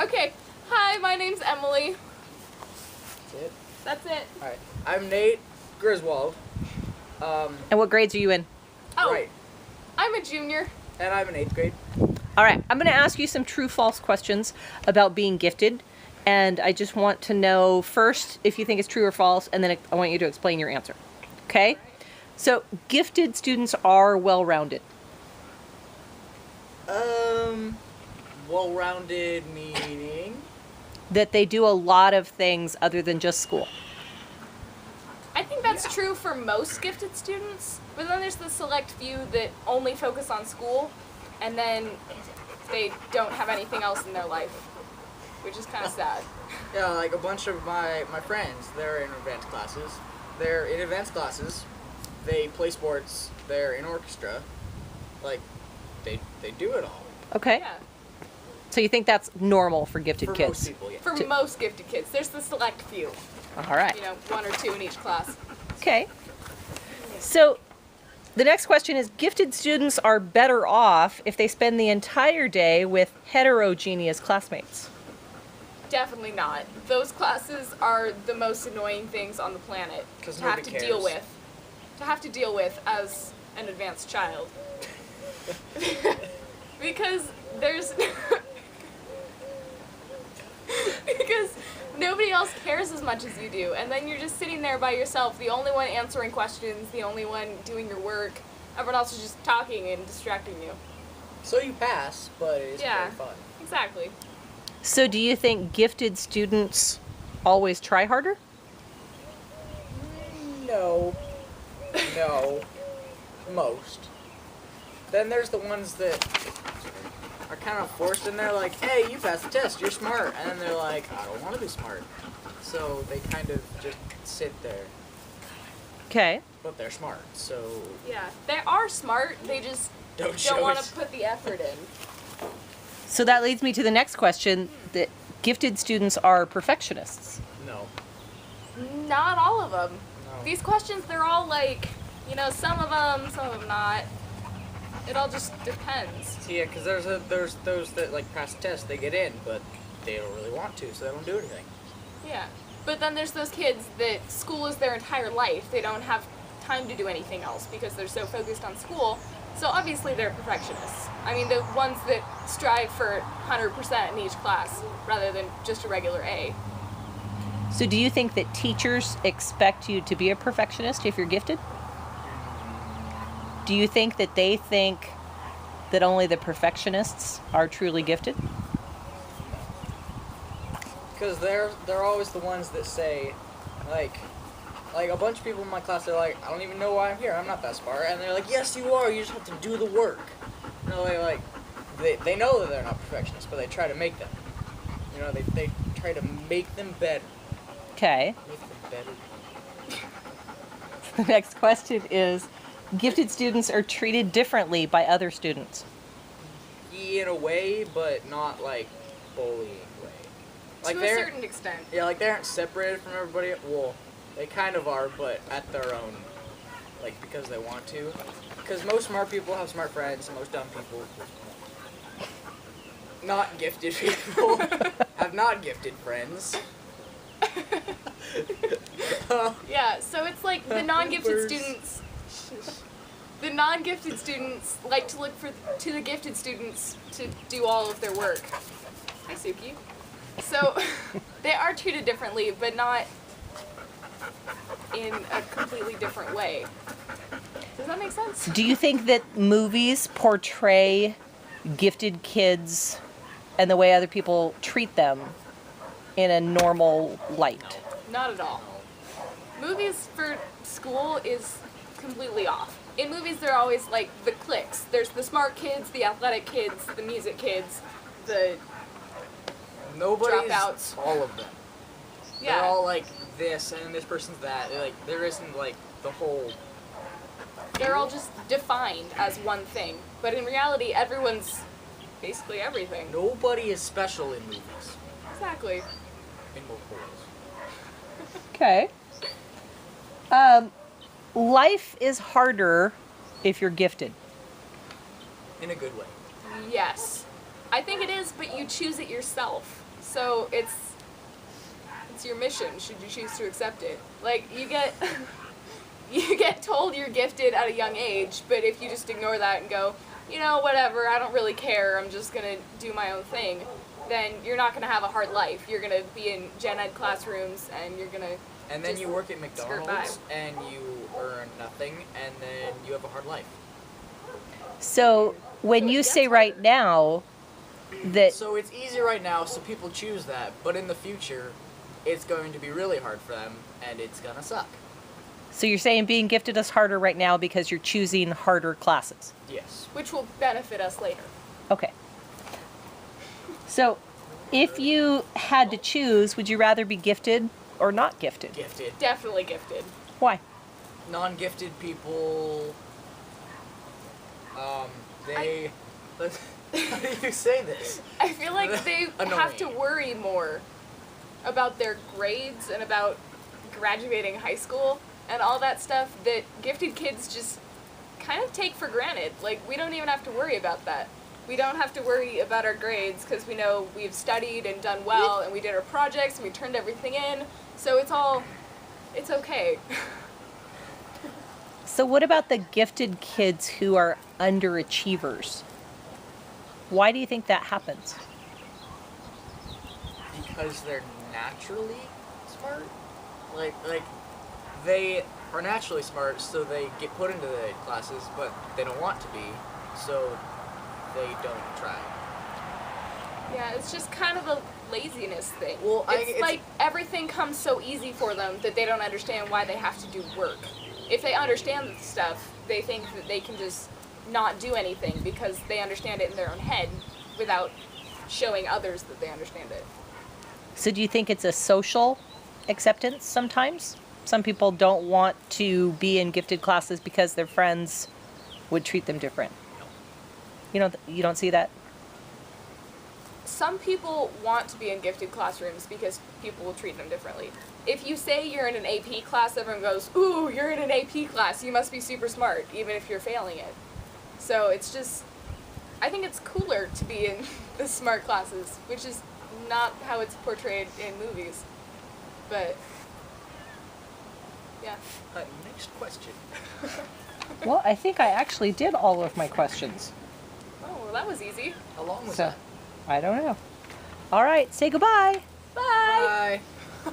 Okay. Hi, my name's Emily. That's it? That's it. Alright. I'm Nate Griswold. And what grades are you in? Oh, Right. I'm a junior. And I'm in 8th grade. All right, I'm going to ask you some true-false questions about being gifted. And I just want to know first if you think it's true or false, and then I want you to explain your answer. Okay? So, gifted students are well-rounded. Well-rounded meaning? That they do a lot of things other than just school. I think that's true for most gifted students, but then there's the select few that only focus on school, and then they don't have anything else in their life, which is kind of sad. Yeah, like a bunch of my friends, they're in advanced classes. They're in advanced classes. They play sports. They're in orchestra. Like, they do it all. Okay? Yeah. So you think that's normal for gifted For kids? most people, yeah. For most gifted kids. There's the select few. All right. You know, 1 or 2 in each class. Okay. So the next question is, gifted students are better off if they spend the entire day with heterogeneous classmates. Definitely not. Those classes are the most annoying things on the planet 'Cause to have nobody to deal cares. with. To have to deal with as an advanced child. Because there's because nobody else cares as much as you do, and then you're just sitting there by yourself, the only one answering questions, the only one doing your work. Everyone else is just talking and distracting you. So you pass, but it's Yeah. very fun. Exactly. So do you think gifted students always try harder? No. No. Most. Then there's the ones that are kind of forced in there, like, hey, you passed the test, you're smart. And then they're like, I don't want to be smart. So they kind of just sit there. Okay. But they're smart, so Yeah. They are smart, they just don't show don't want it. to put the effort in. So that leads me to the next question, that gifted students are perfectionists. No. Not all of them. No. These questions, they're all like, you know, some of them not. It all just depends. Yeah, because there's those that, like, pass the test, they get in, but they don't really want to, so they don't do anything. Yeah. But then there's those kids that school is their entire life. They don't have time to do anything else because they're so focused on school. So obviously they're perfectionists. I mean, the ones that strive for 100% in each class rather than just a regular A. So do you think that teachers expect you to be a perfectionist if you're gifted? Do you think that they think that only the perfectionists are truly gifted? Because they're always the ones that say, like a bunch of people in my class, they're like, I don't even know why I'm here, I'm not that smart. And they're like, yes, you are, you just have to do the work. You know, they know that they're not perfectionists, but they try to make them. You know, they try to make them better. Okay. Make them better. The next question is, gifted students are treated differently by other students. In a way, but not like bullying way. Like To a certain extent. Yeah, like they aren't separated from everybody. Well, they kind of are, but at their own, like, because they want to. Because most smart people have smart friends, and most dumb people, not gifted people, have not gifted friends. Yeah, so it's like the non-gifted Boopers. students. The non-gifted students like to look to the gifted students to do all of their work. Hi, Suki. So they are treated differently, but not in a completely different way. Does that make sense? Do you think that movies portray gifted kids and the way other people treat them in a normal light? Not at all. Movies for school is completely off. In movies, they're always like the cliques. There's the smart kids, the athletic kids, the music kids, the Nobody's Dropouts. all of them. yeah. They're all like this, and this person's that. Like, there isn't like the whole. They're all just defined as one thing. But in reality, everyone's basically everything. Nobody is special in movies. Exactly. In multiple ways. Okay. Life is harder if you're gifted. In a good way. Yes. I think it is, but you choose it yourself. So it's your mission, should you choose to accept it. Like, you get you get told you're gifted at a young age, but if you just ignore that and go, you know, whatever, I don't really care, I'm just gonna do my own thing, then you're not gonna have a hard life. You're gonna be in gen ed classrooms, and you're gonna And then just you work at skirt by. McDonald's and you earn nothing, and then you have a hard life. So when you say right now that So it's easy right now, so people choose that, but in the future, it's going to be really hard for them, and it's gonna suck. so you're saying being gifted is harder right now because you're choosing harder classes. Yes. Which will benefit us later. Okay. So if you had to choose, would you rather be gifted or not gifted? Gifted. Definitely gifted. Why? Non-gifted people, they... How do you say this? I feel like they have to Annoying. worry more about their grades and about graduating high school and all that stuff that gifted kids just kind of take for granted. Like, we don't even have to worry about that. We don't have to worry about our grades because we know we've studied and done well and we did our projects and we turned everything in. So it's okay. So what about the gifted kids who are underachievers? Why do you think that happens? Because they're naturally smart. Like they are naturally smart, so they get put into the classes, but they don't want to be, so they don't try. Yeah, it's just kind of a laziness thing. Well, it's like everything comes so easy for them that they don't understand why they have to do work. If they understand the stuff, they think that they can just not do anything because they understand it in their own head without showing others that they understand it. So do you think it's a social acceptance sometimes? Some people don't want to be in gifted classes because their friends would treat them different. You don't see that? Some people want to be in gifted classrooms because people will treat them differently. If you say you're in an AP class, everyone goes, ooh, you're in an AP class, you must be super smart, even if you're failing it. So it's just, I think it's cooler to be in the smart classes, which is not how it's portrayed in movies. But, yeah. Next question. Well, I think I actually did all of my questions. Oh, well, that was easy. How long was So, that? I don't know. All right, say goodbye. Bye! Bye.